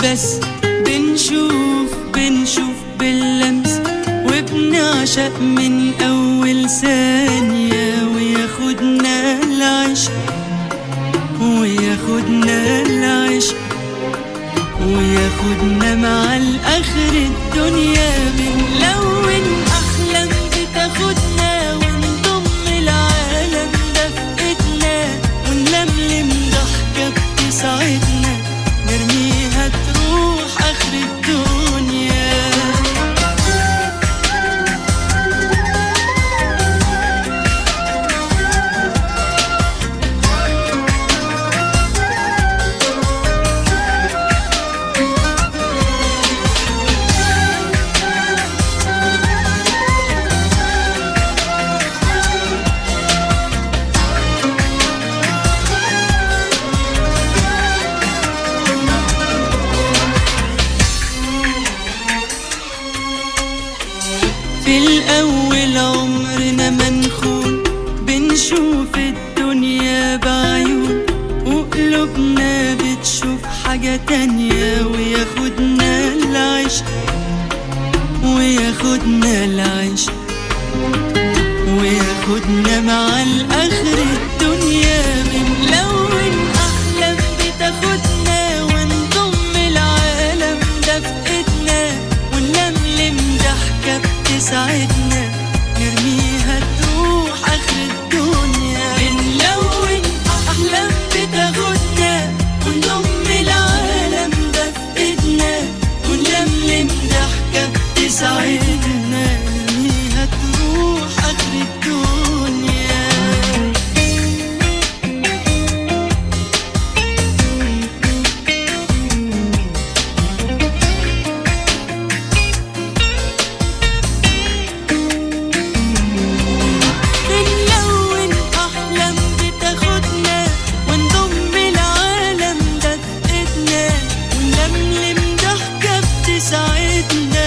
بس بنشوف باللمس، وبنعشق من أول ثانية، وياخدنا العشق وياخدنا مع الآخر الدنيا. بنلون أحلام بتاخدنا، ونضم العالم ده في إيدنا، ونلملم ضحكة بتسعدنا، نرميها تروح آخر الدنيا. في الأول عمرنا ما نخون، بنشوف الدنيا بعيون، وقلوبنا بتشوف حاجة تانية، وياخدنا العشق وياخدنا مع الآخر الدنيا. بنلون أحلام بتاخدنا، ونضم العالم ده في إيدنا، ونلملم ضحكة بتسعدنا، نرميها تروح آخر الدنيا. بنلون أحلام بتاخدنا، ونضم العالم ده في إيدنا، ونلملم ضحكة بتسعدنا، نرميها تروح آخر الدنيا. تساعدنا